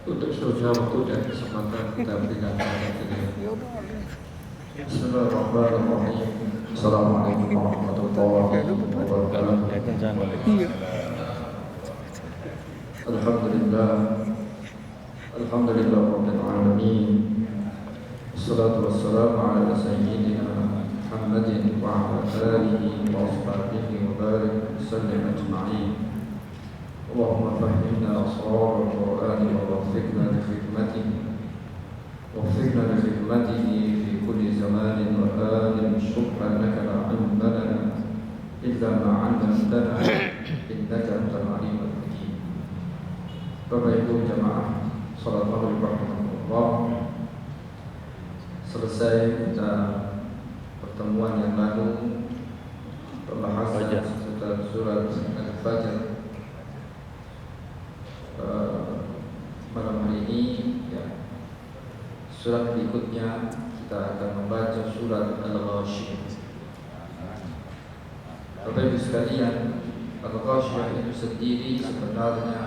Untuk seterusnya waktu dan kesempatan kita berikan kepada beliau. Bismillahirrahmanirrahim. Assalamualaikum warahmatullahi wabarakatuh. Alhamdulillah. Alhamdulillah rabbil alamin. Wassalatu wassalamu ala sayyidina Muhammadin wa ala alihi wa ashabihi wa barik sallim ajma'in. Allahumma fahimna asrar al-Qur'an wa waffiqna li khidmatihi waffiqna li khidmatihi fi kulli zamanin wa anin. Subhanaka la ilma lana illa ma 'allamtana innaka antal alimul hakim. Bapak Ibu jamaah salat maghrib rahmatullah. Selesai kita pertemuan yang lalu pembahasan seputar surat Al-Fajr. Malam hari ini ya, surat berikutnya kita akan membaca surat Al-Ghasyiyah. Bapak Ibu sekalian, Al-Ghasyiyah itu sendiri sebenarnya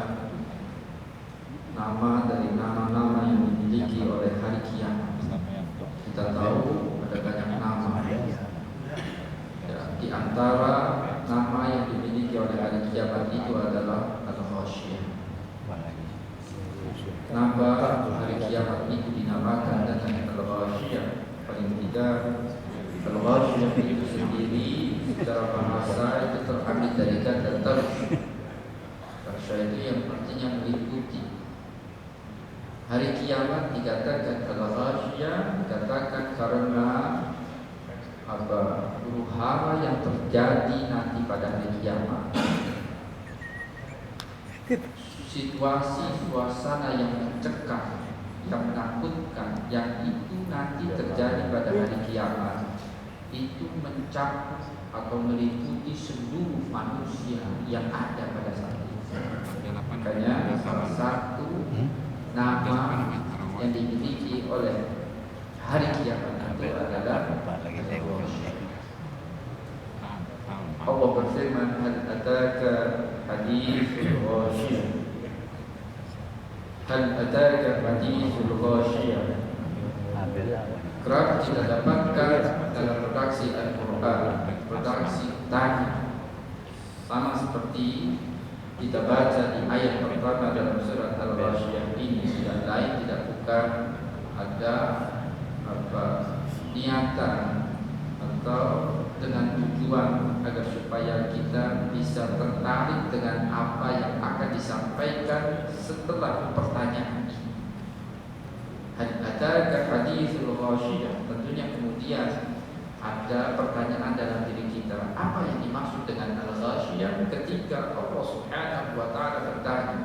nama dari nama-nama yang dimiliki oleh hari kiamat. Kita tahu ada banyak nama ya, di antara nama yang dimiliki oleh hari kiamat itu adalah Al-Ghasyiyah. Nama hari kiamat itu dinamakan dengan Al-Ghasyiyah. Paling tidak Al-Ghasyiyah itu sendiri secara bahasa itu terambil dari kata tarsy. Tarsy itu yang artinya meliputi. Hari kiamat dikatakan Al-Ghasyiyah, dikatakan karena huru hara yang terjadi nanti pada hari kiamat. Situasi suasana yang mencekam, yang menakutkan, yang itu nanti terjadi pada hari kiamat, itu mencakup atau meliputi seluruh manusia yang ada pada saat itu. Makanya salah satu nama yang dimiliki oleh hari kiamat itu adalah Allah berfirman, hal ataka haditsul ghasyiyah. Hal ataka haditsul ghasyiyah. Kerap kita dapatkan dalam redaksi Al-Quran, redaksi tanya, sama seperti kita baca di ayat pertama dalam surat Al-Ghasyiyah ini. Tidak lain tidak bukan ada niatan atau dengan tujuan agar supaya kita bisa tertarik dengan apa yang akan disampaikan setelah pertanyaan ini. Ada haditsul ghasyiyah, tentunya kemudian ada pertanyaan dalam diri kita, apa yang dimaksud dengan al-ghasyiyah ketika Allah Subhanahu wa taala bertanya,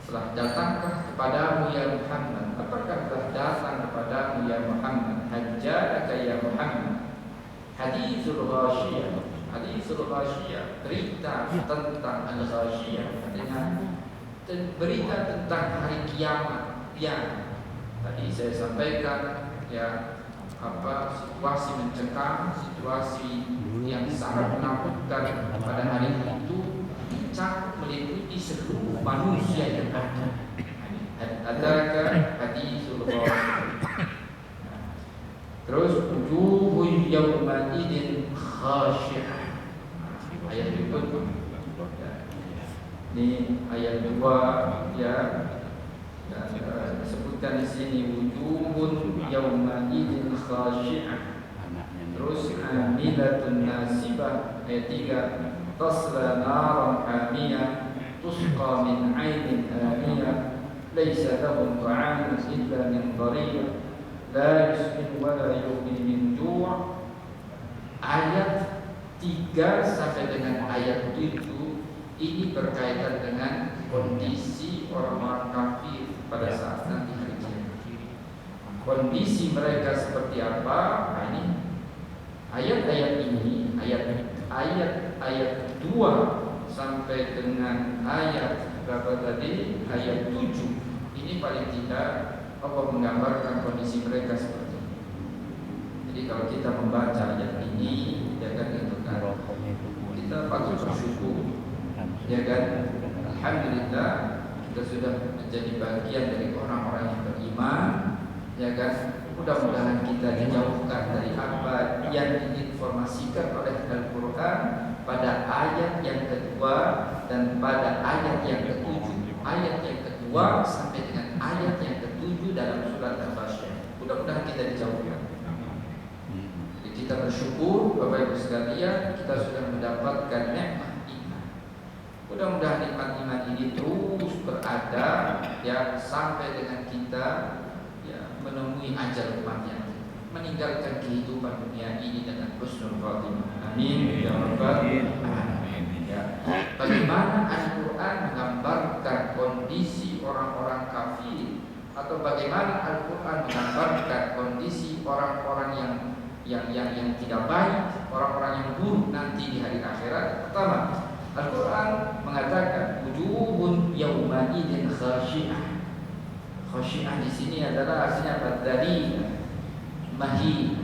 telah datangkah kepadamu ya Muhammad? Apakah telah datang kepadamu ya Muhammad? Hajjaka ya Muhammad. Haditsul ghasyiyah. Haditsul ghasyiyah, berita tentang al-ghasyiyah, artinya berita tentang hari kiamat yang tadi saya sampaikan ya, situasi mencekam, situasi yang sangat menakutkan pada hari itu mencakup meliputi seluruh manusia yang ada. Adakah haditsul ghasyiyah. Terus wujuhun yawma idin khashi'ah. Ayat berikut. Ini ayat 2 ya. Disebutkan di sini wujuhun yawma idin khashi'ah. Terus amilatun nasibah ayat 3. Tasla naran hamiyah tusqa min 'ainin aniyah laysa lahum ta'amun illa min dhariyah la yusmin wa la yughni min ju'. Ayat 3 sampai dengan ayat 7 ini berkaitan dengan kondisi orang-orang kafir pada saat nanti hari kiamat. Kondisi mereka seperti apa? Nah, ini ayat-ayat ini, ayat 2 sampai dengan ayat berapa tadi? Ayat 7. Ini paling tidak Allah menggambarkan kondisi mereka seperti ini. Jadi kalau kita membaca ayat ini, ya kan itu kan kita patut bersyukur, ya kan. Alhamdulillah kita sudah menjadi bagian dari orang-orang yang beriman, ya kan? Mudah-mudahan kita dijauhkan dari apa yang diinformasikan oleh Al-Quran pada ayat yang kedua dan pada ayat yang ketujuh. Ayat yang kedua sampai dengan ayat yang ketujuh dalam surat Al-Ghasyiyah. Mudah-mudahan kita dijauhkan. Jadi kita bersyukur Bapak Ibu sekalian, kita sudah mendapatkan nikmat iman. Mudah-mudahan nikmat iman ini terus berada ya sampai dengan kita menemui ajal kematian, meninggalkan kehidupan dunia ini dengan husnul khatimah. Amin ya rabbal alamin. Ya. Bagaimana Al-Quran menggambarkan kondisi orang-orang kafir, atau bagaimana Al-Quran menggambarkan kondisi orang-orang yang tidak baik, orang-orang yang buruk nanti di hari akhirat. Pertama, Al-Quran mengatakan wujuhun yawma idzin khashi'ah. Khasyi'ah di sini adalah artinya badali, mahi.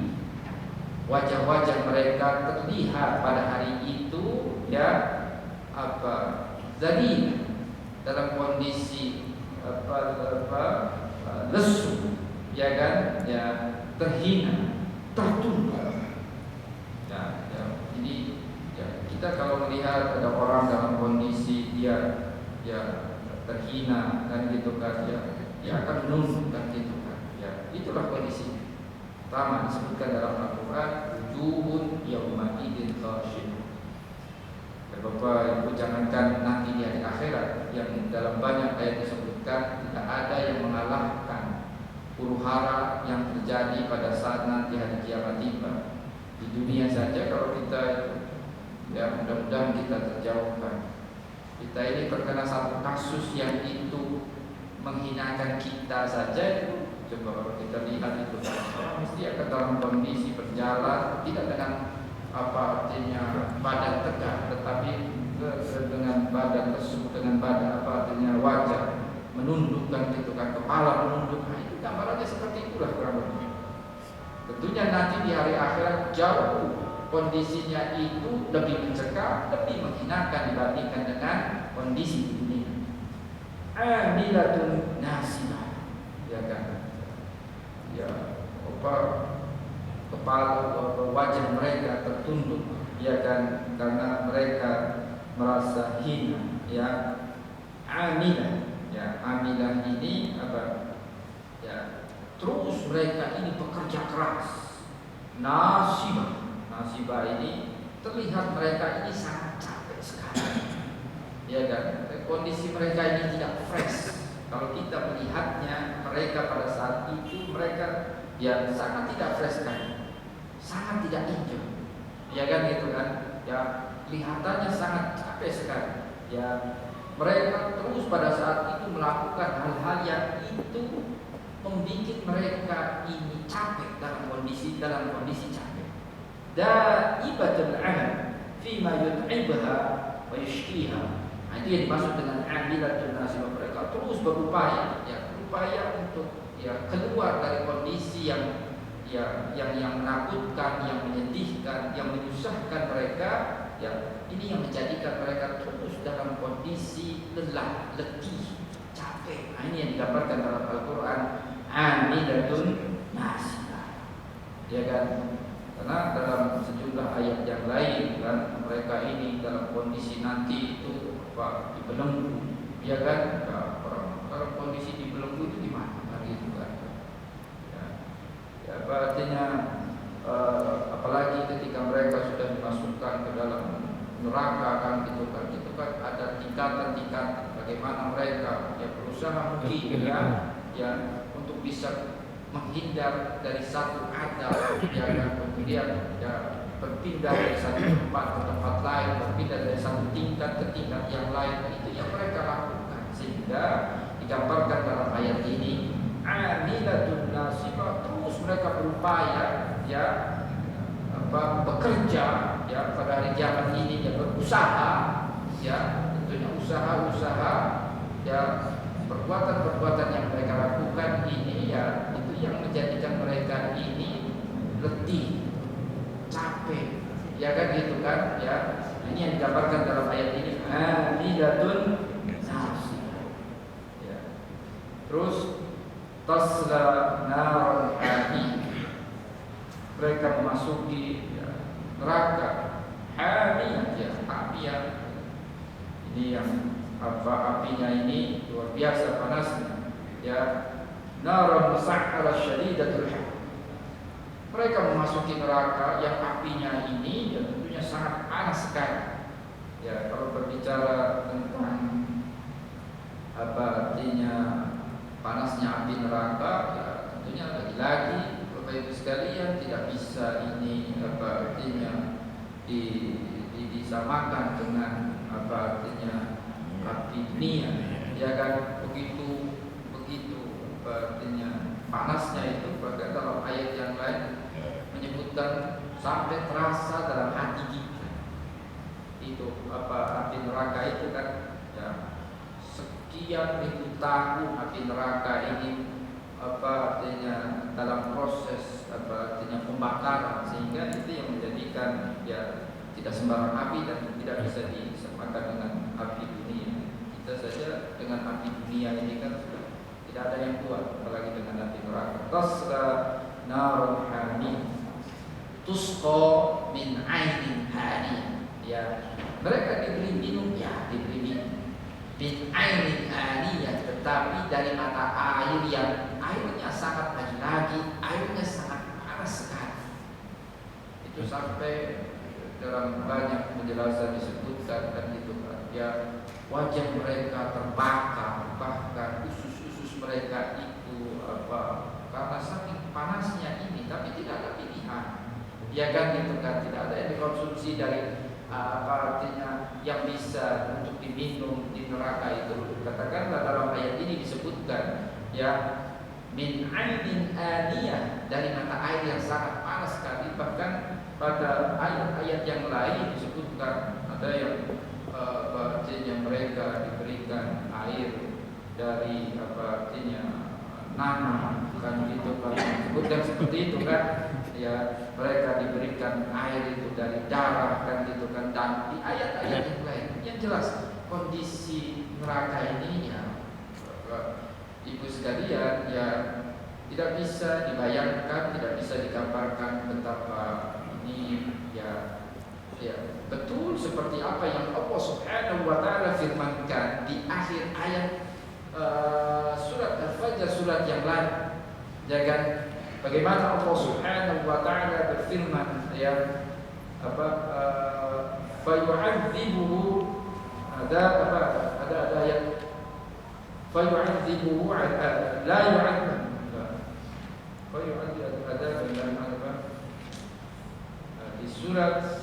Wajah-wajah mereka terlihat pada hari itu zalil, dalam kondisi lesu, ya kan, terhina, tertunduk. Ini kita kalau melihat ada orang dalam kondisi dia terhina kan gitu kan, dia akan menundukkan gitu kan. Itulah kondisinya. Pertama disebutkan dalam Al-Quran, wujuhun yawma idzin khashi'ah. Bapak Ibu, jangankan nanti di hari akhirat, yang dalam banyak ayat disebutkan tidak ada yang mengalahkan huru-hara yang terjadi pada saat nanti hari kiamat tiba. Di dunia saja kalau kita mudah-mudahan kita terjauhkan. Kita ini terkena satu kasus yang itu menghinakan kita saja itu. Coba kalau kita lihat itu, orang mesti akan dalam kondisi berjalan tidak dengan artinya badan tegak, tetapi dengan badan lesu, dengan badan artinya wajah menundukkan gitu kan, kepala menunduk. Itu gambarannya seperti itulah kurang lebih. Tentunya nanti di hari akhirat jauh kondisinya itu lebih mencekam, lebih menghinakan dibandingkan dengan kondisi di dunia. Amilatun nasibah, ya kan? Kepala wajah mereka tertunduk, ya kan, karena mereka merasa hina. Amilah, amilah ini apa? Terus mereka ini bekerja keras. Nasibah ini terlihat mereka ini sangat capek sekali, ya kan? Kondisi mereka ini tidak fresh. Kalau kita melihatnya, mereka pada saat itu mereka sangat tidak fresh kan, sangat tidak enjoy, ya kan gitu kan? Kelihatannya sangat capek sekali. Mereka terus pada saat itu melakukan hal-hal yang itu membuat mereka ini capek dalam kondisi capek. Daibatul amal fima yut'ibha wa yushkiha. Itu yang dimaksud dengan amilatun nasibah. Mereka terus berupaya untuk keluar dari kondisi yang menakutkan, yang menyedihkan, yang menyusahkan mereka. Ini yang menjadikan mereka terus dalam kondisi lelah, letih, capek. Ini yang digambarkan dalam Al-Quran, amilatun nasibah, ya kan? Karena dalam sejumlah ayat yang lain kan, mereka ini dalam kondisi nanti itu dibelenggu, ya kan? Orang dalam kondisi dibelenggu itu gimana? Gitu kan? Artinya apalagi ketika mereka sudah dimasukkan ke dalam neraka kan, gitu kan ada tingkatan-tingkatan bagaimana mereka berusaha mungkin untuk bisa menghindar dari satu adab, kemudian berpindah dari satu tempat ke tempat lain, berpindah dari satu tingkat ke tingkat yang lain. Itu yang mereka lakukan, sehingga digambarkan dalam ayat ini amilatun nasibah. Terus mereka berupaya bekerja pada hari kiamat ini, berusaha, tentunya usaha perbuatan-perbuatan yang mereka lakukan ini itu yang menjadikan mereka ini letih, capek, ya kan gitu kan? Ini yang digambarkan dalam ayat ini, amilatun nasibah. Terus tasla naran hamiyah, mereka memasuki neraka hamiyah, api yang ini yang apinya ini luar biasa panasnya, naran musa'ala syadidatul harb. Mereka memasuki neraka yang apinya ini tentunya sangat panas sekali. Kalau berbicara tentang artinya panasnya api neraka, tentunya lagi-lagi Bapak Ibu sekalian tidak bisa ini artinya disamakan dengan artinya api dunia, kan begitu artinya panasnya itu. Bahkan dalam ayat yang lain menyebutkan sampai terasa dalam hati kita itu api neraka itu kan, sekian ribu tahun api neraka ini artinya dalam proses artinya pembakaran, sehingga itu yang menjadikan tidak sembarang api dan tidak bisa disamakan dengan api dunia. Kita saja dengan api dunia ini kan sudah tidak ada yang kuat, apalagi dengan api neraka. Tasla narun hamiyah tusqa min ainin haniyah. Mereka diberi minum, diberi minum min ainin haniyah, tetapi dari mata air yang airnya sangat lagi-lagi, airnya sangat panas sekali. Itu sampai dalam banyak penjelasan disebutkan kan itu wajah mereka terbakar, bahkan usus-usus mereka itu karena saking panasnya ini, tapi tidak ada pilihan. Kan itu kan tidak ada yang dikonsumsi dari artinya yang bisa untuk diminum di neraka itu. Katakanlah dalam ayat ini disebutkan min ainin aniyah, dari mata air yang sangat panas sekali. Bahkan pada ayat-ayat yang lain disebutkan ada yang artinya mereka diberikan air dari artinya nanam kan gitu, kan disebutkan seperti itu kan, mereka diberikan air itu dari darah kan gitu kan. Dan di ayat-ayat yang lain yang jelas kondisi neraka ini Ibu sekalian tidak bisa dibayangkan, tidak bisa digambarkan betapa ini betul seperti apa yang Allah Subhanahu wa taala firmankan di akhir ayat surat Al-Fajr, surat yang lain, kan? Bagaimana Allah Subhanahu wa taala berfirman fayu'adzibuhu, ada ayat fayu'adzibuhu la yu'adzab, fayu'adzibu adzab di surat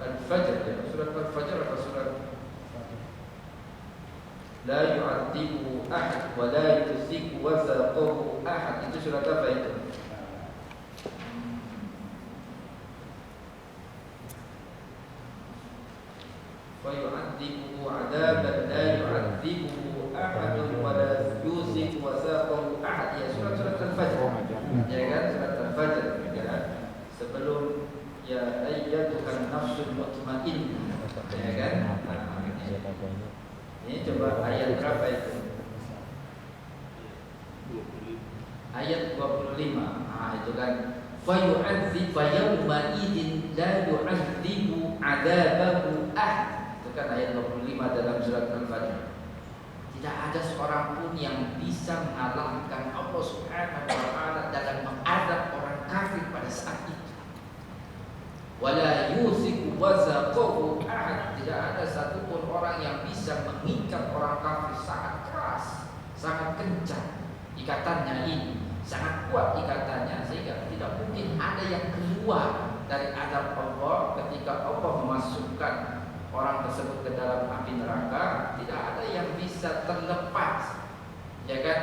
Al-Fajr, surat Al-Fajr atau surat la yu'adzibu ahad wa la yusiku wasaqahu ahad, itu surat apa itu? Wa yu'adzibu adaban la yu'adzibu ahad wa la yusiku wasaqahu ahad, surat Al-Fajr, kan, surat Al-Fajr, sebelum ayyatuhan nafsul mutmainnah, kan? Ini coba ayat berapa itu? Ayat 25. Itu kan fayu'adzib yawma idzin la yu'adzibu 'adzabahu ahad. Itu kan ayat 25 dalam surat Al-Fajr. Tidak ada seorang pun yang bisa mengalahkan Allah Subhanahu wa taala dalam mengadab orang kafir pada saat itu. Wala yusiku wazaqahu ahad, tidak ada satupun orang yang bisa mengikat orang kafir sangat keras, sangat kencang ikatannya ini, sangat kuat ikatannya, sehingga tidak mungkin ada yang keluar dari azab Allah ketika Allah memasukkan orang tersebut ke dalam api neraka. Tidak ada yang bisa terlepas, kan,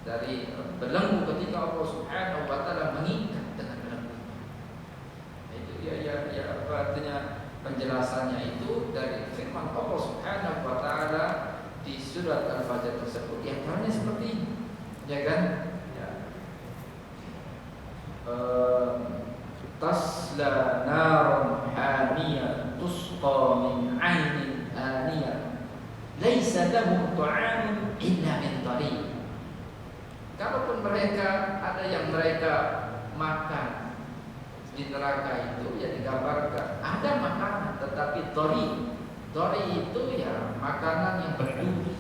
dari belenggu ketika Allah Subhanahu wa taala mengikat dengan belenggu. Artinya penjelasannya itu dari firman Allah Subhanahu wa taala di surat Al-Fajr tersebut, yang antaranya seperti ini, kan? Tasla narun hamiyah tusqa min 'ainin aniyah laisa lahum ta'amun illa min dhari. mereka ada yang mereka makan di neraka itu ya digambarkan ada makanan tetapi tori itu ya makanan yang berduri.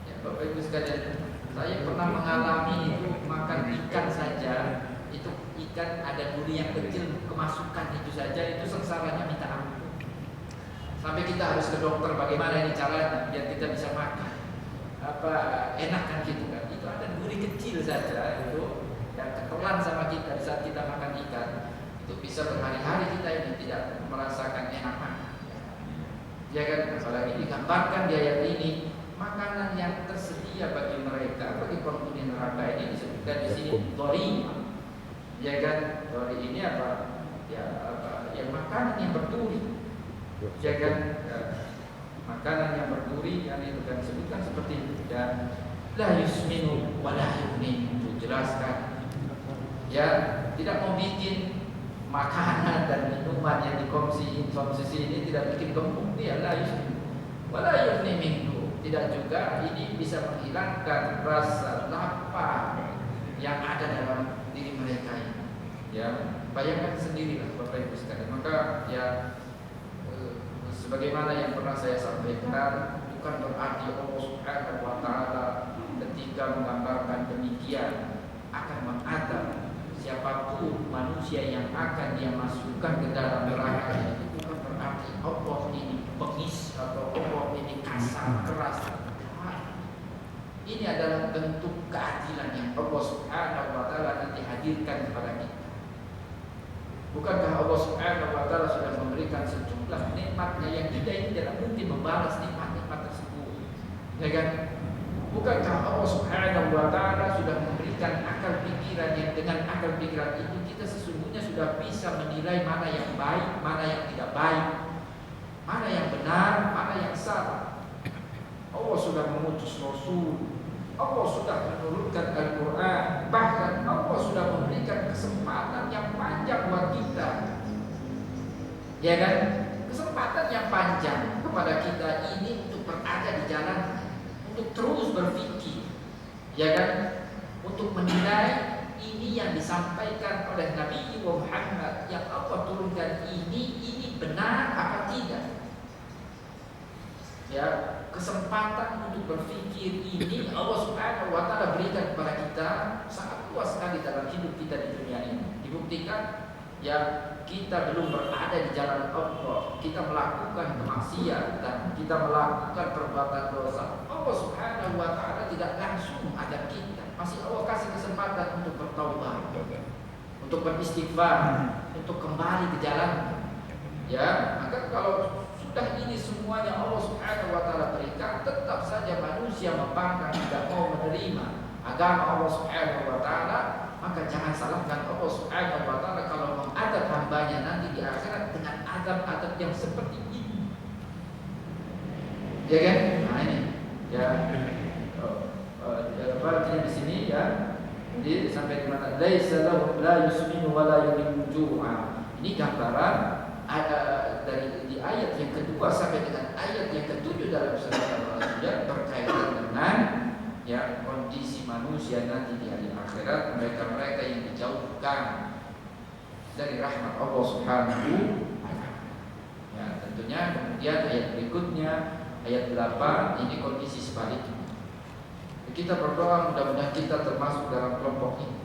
Ya Bapak Ibu sekalian, saya pernah mengalami itu makan ikan saja, itu ikan ada duri yang kecil kemasukan itu saja itu sengsaranya minta ampun. Sampai kita harus ke dokter bagaimana ini caranya biar kita bisa makan. Apa enak kan gitu kan? Itu ada duri kecil saja itu yang ketelan sama kita di saat kita makan ikan. Itu bisa berhari-hari kita ini tidak merasakan enak makan. Ya kan? Apalagi digambarkan di ayat ini makanan yang tersedia bagi mereka, bagi penghuni neraka ini disebutkan di sini dori. Ya kan? Dori ini apa? Ya apa? Ya makanan yang berduri. Ya kan? Ya, makanan yang berduri yang itu kan disebutkan seperti itu. Dan la yusminu wa la yughni, itu jelaskan. Ya, tidak mau bikin makanan dan minuman yang dikonsumsi ini tidak bikin gemuk dia, la yusminu wa la yughni minhu. Tidak juga ini bisa menghilangkan rasa lapar yang ada dalam diri mereka ini. Ya, bayangkan sendirilah Bapak Ibu sekalian. Maka ya sebagaimana yang pernah saya sampaikan, bukan berarti Allah Subhanahu wa taala ketika menggambarkan demikian akan mengadab siapapun manusia yang akan dia masukkan ke dalam neraka. Itu bukan berarti Allah ini bengis atau Allah ini kasar keras. Ini adalah bentuk keadilan yang Allah Subhanahu wa taala nanti hadirkan kepada kita. Bukankah Allah Subhanahu wa taala sudah memberikan sejumlah nikmatnya yang kita ini tidak mungkin membalas nikmat-nikmat tersebut. Ya kan? Bukankah Allah Subhanahu wa taala sudah memberikan akal pikiran yang dengan akal pikiran itu kita sesungguhnya sudah bisa menilai mana yang baik, mana yang tidak baik, mana yang benar, mana yang salah. Allah sudah mengutus Rasul, Allah sudah menurunkan Al-Quran, bahkan Allah sudah memberikan kesempatan yang panjang buat kita. Ya kan? Kesempatan yang panjang kepada kita ini untuk berada di jalan, untuk terus berpikir. Ya kan? Untuk menilai ini yang disampaikan oleh Nabi Muhammad yang Allah turunkan ini benar apa tidak? Ya, kesempatan untuk berpikir ini Allah Subhanahu wa taala berikan kepada kita sangat luas sekali dalam hidup kita di dunia ini. Dibuktikan ya kita belum berada di jalan Allah, kita melakukan kemaksiatan, kita melakukan perbuatan dosa. Allah Subhanahu wa taala tidak langsung ajak kita. Masih Allah kasih kesempatan untuk bertaubat, untuk beristighfar, untuk kembali ke jalan. Ya, maka kalau sudah ini semuanya Allah Subhanahu wa taala berikan, tetap saja manusia membangkang tidak mau menerima agama Allah Subhanahu wa taala, maka jangan salahkan Allah Subhanahu wa taala kalau mengadab hambanya nanti di akhirat dengan adab-adab yang seperti ini. Ya kan? Nah ini ya artinya di sini ya. Jadi sampai di mana laisa lahu la yusminu wa la yughni ju'a. Ini gambaran ada dari di ayat yang kedua sampai dengan ayat yang ketujuh dalam surat Al-Anbiya berkaitan dengan ya kondisi manusia nanti di hari akhirat, mereka-mereka yang dijauhkan dari rahmat Allah Subhanahu wa taala. Ya, tentunya kemudian ayat berikutnya ayat 8 ini kondisi sebaliknya. Kita berdoa mudah-mudahan kita termasuk dalam kelompok ini.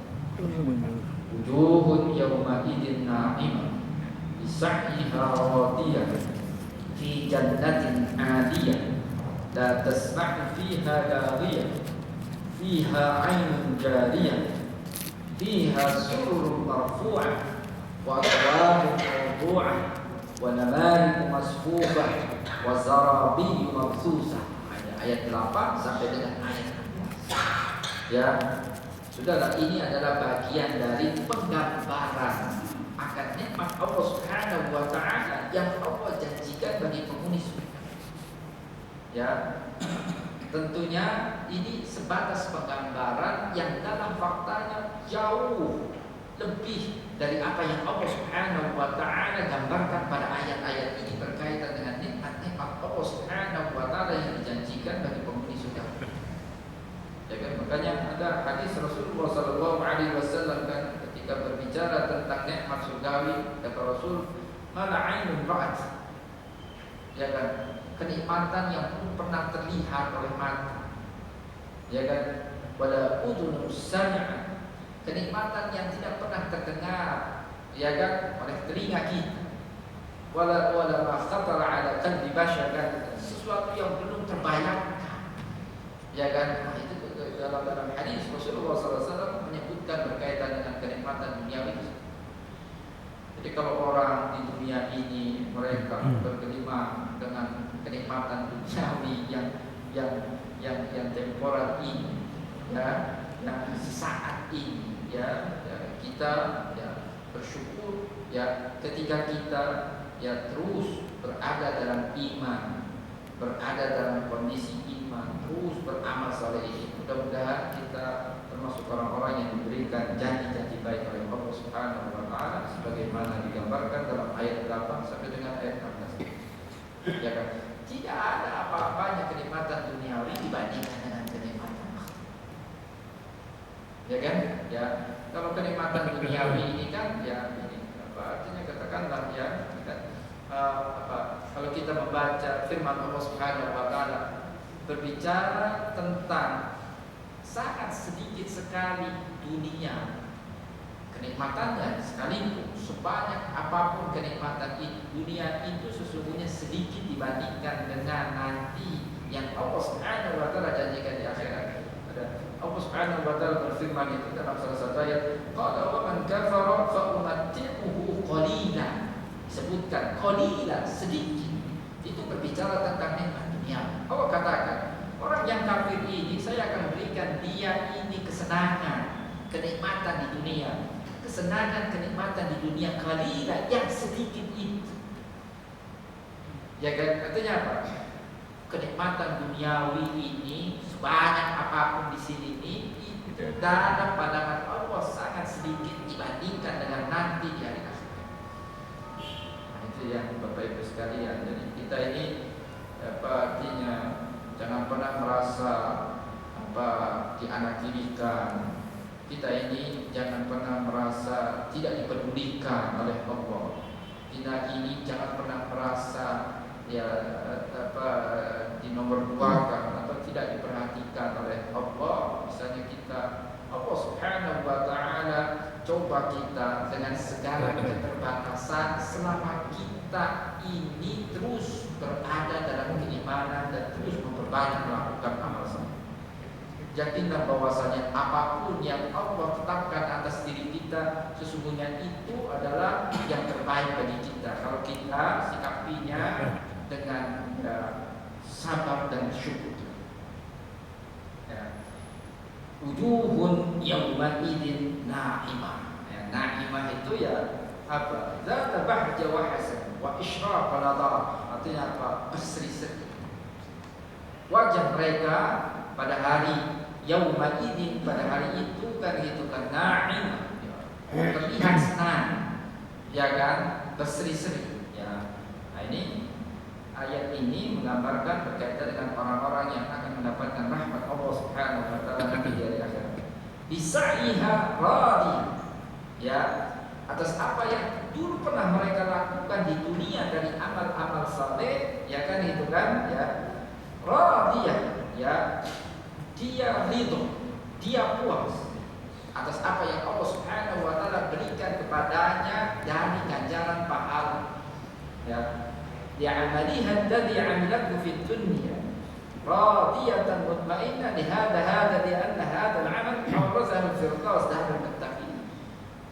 Wujuhun yawma idzin na'imah bisa'yiha radiyah fi jannatin 'aliyah la tasma'u fiha laghiyah fiha 'ainun jariyah fiha sururun marfu'ah wa akwabun mawdu'ah wa namariqu masfufah wa zarabiyyu mabsusah. Ayat 8 sampai dengan ayat 11. Ya, sudahlah, ini adalah bagian dari penggambaran akan nikmat Allah Subhanahu wa taala yang Allah janjikan bagi penghuni surga. Ya, tentunya ini sebatas penggambaran yang dalam faktanya jauh lebih dari apa yang Allah Subhanahu wa taala gambarkan pada ayat-ayat ini berkaitan dengan nikmat-nikmat Allah Subhanahu wa taala yang dijanjikan bagi penghuni surga. Ya kan? Maka Makanya ada hadis Rasulullah sallallahu alaihi wasallam kan ketika berbicara tentang nikmat surgawi, kata Rasul, "Mala 'ainun ra'at." Ya kan? Kenikmatan yang belum pernah terlihat oleh mata. Ya kan? Wala udhun sami'at. Kenikmatan yang tidak pernah terdengar, ya kan, oleh telinga kita. Wala ma khatara 'ala qalbi bashar, kan? Sesuatu yang belum terbayangkan. Ya kan? Nah, itu dalam hadis Rasulullah SAW menyebutkan berkaitan dengan kenikmatan duniawi. Jadi kalau orang di dunia ini mereka bergelimang dengan kenikmatan duniawi yang temporer ini, ya, yang sesaat ini, ya kita ya bersyukur ya ketika kita ya terus berada dalam iman, berada dalam kondisi iman, terus beramal saleh ini. Mudah-mudahan kita termasuk orang-orang yang diberikan janji-janji baik oleh Allah Subhanahu wa taala sebagaimana digambarkan dalam ayat 8 sampai dengan ayat 16. Ya kan? Tidak ada apa-apanya kenikmatan duniawi dibandingkan dengan kenikmatan akhirat. Ya kan? Ya, kalau kenikmatan duniawi ini kan ya ini apa artinya, katakanlah ya kan, kalau kita membaca firman Allah Subhanahu wa taala berbicara tentang sangat sedikit sekali dunia kenikmatannya, sekalipun sebanyak apapun kenikmatan itu, dunia itu sesungguhnya sedikit dibandingkan dengan nanti yang Allah Subhanahu wa taala janjikan di akhirat. Allah Subhanahu wa taala berfirman itu dalam salah satu ayat, qala wa man kafara fa umatti'uhu qalilan. Disebutkan qalilan, sedikit. Itu berbicara tentang nikmat dunia. Allah katakan, orang yang kafir ini saya akan berikan dia ini kesenangan, kenikmatan di dunia. Kesenangan, kenikmatan di dunia qalilan, yang sedikit itu. Ya kan? Artinya apa? Kenikmatan duniawi ini sebanyak apapun di sini ini dalam pandangan Allah sangat sedikit dibandingkan dengan nanti di hari akhirat. Nah, itu yang Bapak Ibu sekalian. Jadi kita ini apa artinya, jangan pernah merasa apa dianaktirikan. Kita ini jangan pernah merasa tidak dipedulikan oleh Allah. Kita ini jangan pernah merasa ya apa dinomorduakan atau tidak diperhatikan oleh Allah. Misalnya kita, Allah Subhanahu wa taala coba kita dengan segala keterbatasan selama kita ini terus berada dalam keimanan dan terus memperbanyak melakukan amal saleh. Yakinlah bahwasanya apapun yang Allah tetapkan atas diri kita sesungguhnya itu adalah yang terbaik bagi kita kalau kita sikapinya dengan sabar dan syukur. Ya. Wujuhun yawma idzin na'imah. Ya, na'imah itu ya apa? Zata bahja wa hasan wa isyraq wa nadar. Artinya apa? Berseri-seri. Wajah mereka pada hari yauma idzin, pada hari itu kan gitu kan na'imah. Terlihat senang. Ya kan? Berseri-seri. Ya. Nah, ini ayat ini menggambarkan berkaitan dengan orang-orang yang akan mendapatkan rahmat Allah Subhanahu wa taala nanti di hari akhirat. Bisa'iha radi. Ya, atas apa yang dulu pernah mereka lakukan di dunia dari amal-amal saleh, ya kan itu kan, ya. Radiyah, ya. Dia ridho, dia puas atas apa yang Allah Subhanahu wa taala berikan kepadanya dari ganjaran pahala. Ya. Li'amaliha alladhi 'amilathu fid dunya radiyatan mutma'innah lihada li'anna hadha al-'amal awrasahu al-firdaus darul muttaqin.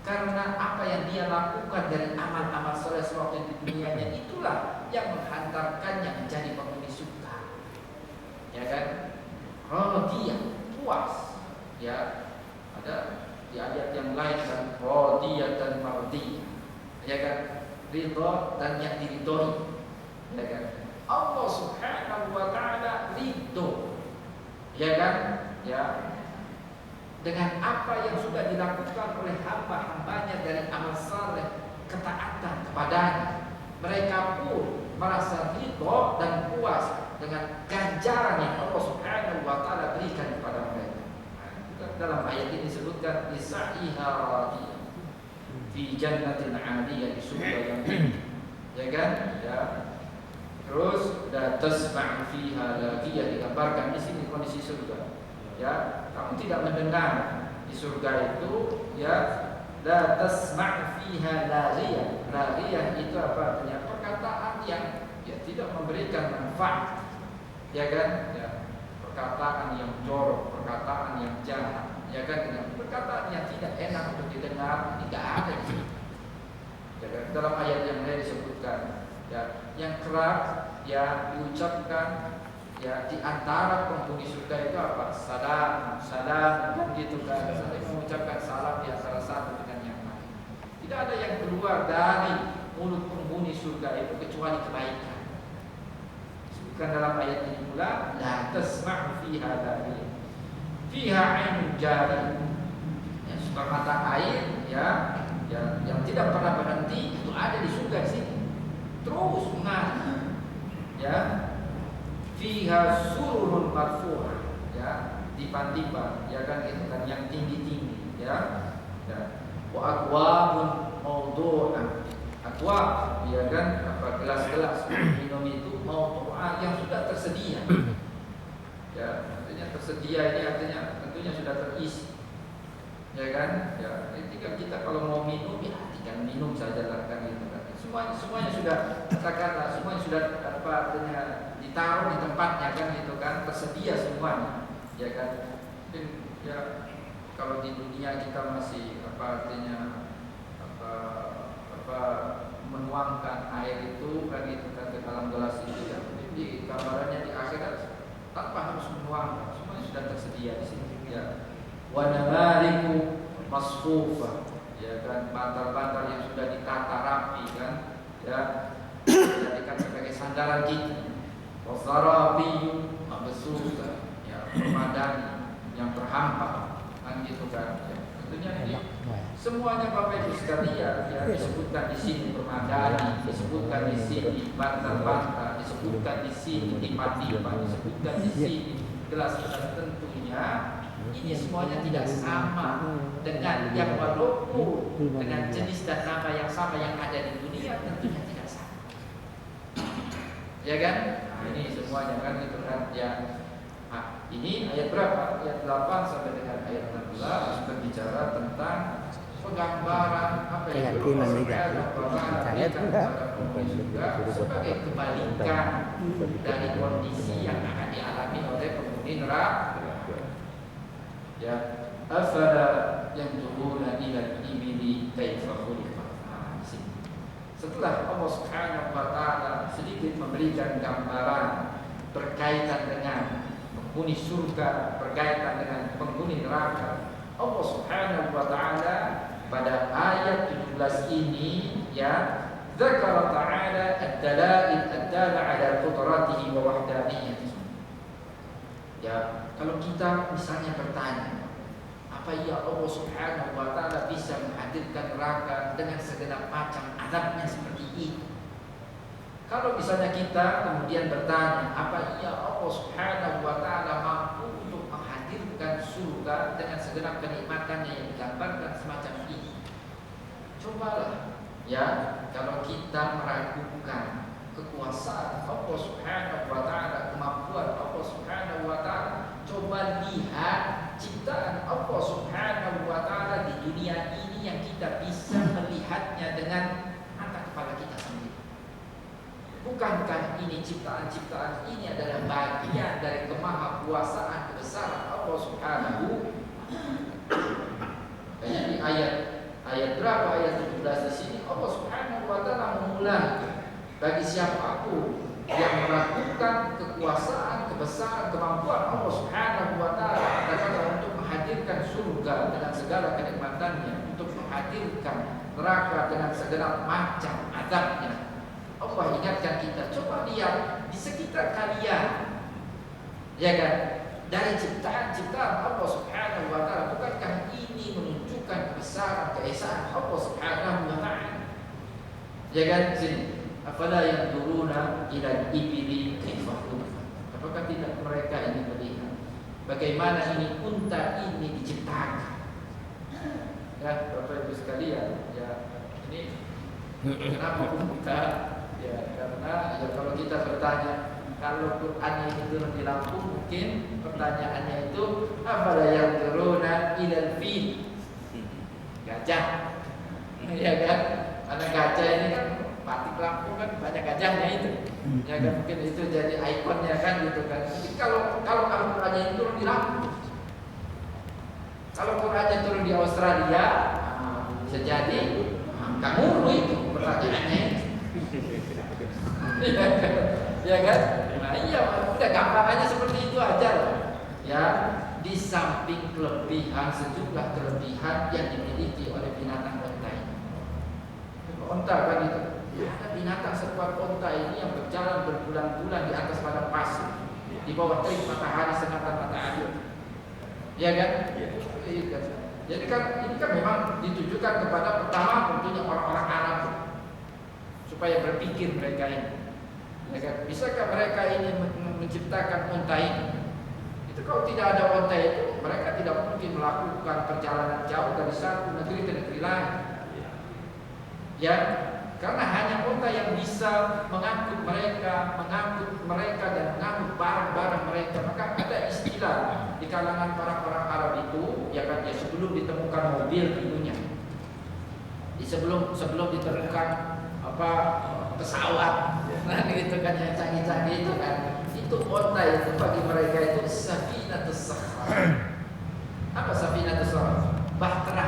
Karena apa yang dia lakukan dari amal-amal saleh selama di dunianya itulah yang menghantarkannya menjadi penghuni surga. Ya kan? Radiyah, puas. Ya. Ada di ayat yang lain kan radiyatan mardiyah. Ya kan? Ridha dan yang diridhoi. Ya kan? Allah Subhanahu wa taala ridho. Ya kan? Ya. Dengan apa yang sudah dilakukan oleh hamba-hambanya dari amal saleh, ketaatan kepadanya. Mereka pun merasa ridho dan puas dengan ganjaran yang Allah Subhanahu wa taala berikan kepada mereka. dikatakan lisa'iha radiyah fi jannatin 'aliyah, di surga yang tinggi, ya kan? Ya. Terus la tasma'u fiha laghiyah, digambarkan di sini kondisi surga. Ya, kamu tidak mendengar di surga itu, ya, la tasma'u fiha laghiyah. Laghiyah itu apa artinya? Perkataan yang ya tidak memberikan manfaat. Ya kan? Ya. Perkataan yang jorok, perkataan yang jahat, ya kan? Perkataan yang tidak enak untuk didengar, tidak ada di sini. Ya kan? Dalam ayat yang lain disebutkan, ya, yang keras ya diucapkan ya di antara penghuni surga itu apa? Salam, salam, kan gitu kan? Saling mengucapkan salam di antara satu dengan yang lain. Tidak ada yang keluar dari mulut penghuni surga itu kecuali kebaikan. Disebutkan dalam ayat ini pula, la tasma'u fiha laghiyah, fiha 'ainun jariyah. Ya, sumber mata air ya, yang tidak pernah berhenti itu ada di surga sini. Terus mengalir. Ya. Fiha sururun marfu'ah, ya, dipan-dipan, ya kan, itu kan yang tinggi-tinggi, ya. Ya. Wa akwabun mawdu'ah. Akwab, ya kan, apa gelas-gelas minum itu mawdu'ah yang sudah tersedia. Ya, artinya tersedia ini artinya tentunya sudah terisi. Ya kan? Ya, ketika kita kalau mau minum ya tinggal minum saja lah kan gitu kan. Semuanya sudah, katakanlah semuanya sudah apa artinya ditaruh di tempatnya kan gitu kan, tersedia semuanya. Ya kan? Mungkin ya kalau di dunia kita masih apa artinya apa menuangkan air itu kan gitu kan ke dalam gelas itu ya. Di gambarannya di akhirat tanpa harus menuangkan, semuanya sudah tersedia di sini ya. Wa namariku masfufah, ya kan, bantal-bantal yang sudah ditata rapi kan, ya, dijadikan sebagai sandaran kita. Wa zarabiyu mabsusa, ya, permadani yang terhampar kan gitu kan. Ya, tentunya ini semuanya Bapak Ibu sekalian ya disebutkan di sini permadani, disebutkan di sini bantal-bantal, disebutkan di sini dipan-dipan, disebutkan di sini gelas-gelas. Tentunya ini semuanya tidak sama dengan yang walaupun dengan jenis dan nama yang sama yang ada di dunia, tentunya tidak sama. Ya kan? Nah, ini semuanya kan gitu kan ya. Nah, ini ayat berapa? Ayat 8 sampai dengan ayat 16 berbicara tentang penggambaran apa yang sebagai kebalikan dari kondisi yang akan dialami oleh penghuni neraka. Ya, afala yanzuruna ila al-ibili kaifa khuliqat. Setelah Allah Subhanahu wa taala sedikit memberikan gambaran berkaitan dengan penghuni surga, berkaitan dengan penghuni neraka, Allah Subhanahu wa taala pada ayat 17 ini ya dzakara ta'ala ad-dalail ad-dala 'ala qudratihi wa wahdaniyatihi. Ya, kalau kita misalnya bertanya, apa ya Allah Subhanahu wa taala bisa menghadirkan neraka dengan segenap macam azabnya seperti ini? Kalau misalnya kita kemudian bertanya, apa iya Allah Subhanahu wa taala mampu untuk menghadirkan surga dengan segenap kenikmatannya yang digambarkan semacam ini? Cobalah ya, kalau kita meragukan kekuasaan Allah Subhanahu wa taala, kemampuan Allah Subhanahu wa taala, coba lihat ciptaan Allah Subhanahu wa taala di dunia ini yang kita bisa melihatnya dengan mata kepala kita sendiri. Bukankah ini ciptaan-ciptaan ini adalah bagian dari kemahakuasaan kebesaran Allah Subhanahu? Kayak di ayat berapa? Ayat 17 di sini Allah Subhanahu wa taala memulai bagi siapapun yang meragukan kekuasaan, kebesaran, kemampuan Allah Subhanahu wa taala adalah untuk menghadirkan surga dengan segala kenikmatannya, untuk menghadirkan neraka dengan segala macam azabnya. Allah ingatkan kita, coba lihat di sekitar kalian, ya kan, dari ciptaan-ciptaan Allah Subhanahu wa taala. Bukankah ini menunjukkan kebesaran, keesaan Allah Subhanahu wa taala? Ya kan, sini. Afala yanzuruna ila al-ibili kaifa khuliqat. Apakah tidak mereka ini melihat bagaimana ini unta ini diciptakan? Ya, Bapak Ibu sekalian, ya ini kenapa kita? Ya karena ya kalau kita bertanya, kalau Quran ini turun di Lampung, mungkin pertanyaannya itu apa yang turuna ilal fil, gajah, ya kan? Karena gajah ini kan batik Lampung kan banyak gajahnya itu, ya kan mungkin itu jadi ikonnya kan gitu kan. Jadi kalau Quran ini turun di Lampung, kalau Qurannya turun di Australia, bisa jadi kamu itu pertanyaannya. Ya kan? Nah iya, udah gampangannya seperti itu aja loh. Ya, di samping sejumlah kelebihan yang dimiliki oleh binatang onta ini. Onta kan itu, ada binatang sekuat onta ini yang berjalan berbulan-bulan di atas padang pasir, di bawah terik matahari sengatan matahari. Ya kan? Iya. Jadi kan ini kan memang ditujukan kepada pertama tentunya orang-orang Arab supaya berpikir mereka ini. Ya kan? Bisakah mereka ini menciptakan unta ini? Itu kalau tidak ada unta itu, mereka tidak mungkin melakukan perjalanan jauh dari satu negeri ke negeri lain. Ya, karena hanya unta yang bisa mengangkut mereka dan mengangkut barang-barang mereka. Maka ada istilah di kalangan para orang Arab itu, ya kan, ya sebelum ditemukan mobil tentunya, sebelum ditemukan pesawat, nah gitu kan yang canggih-canggih itu kan, itu unta itu bagi mereka itu safinatus sakhar. Apa safinatus sakhar? Bahtera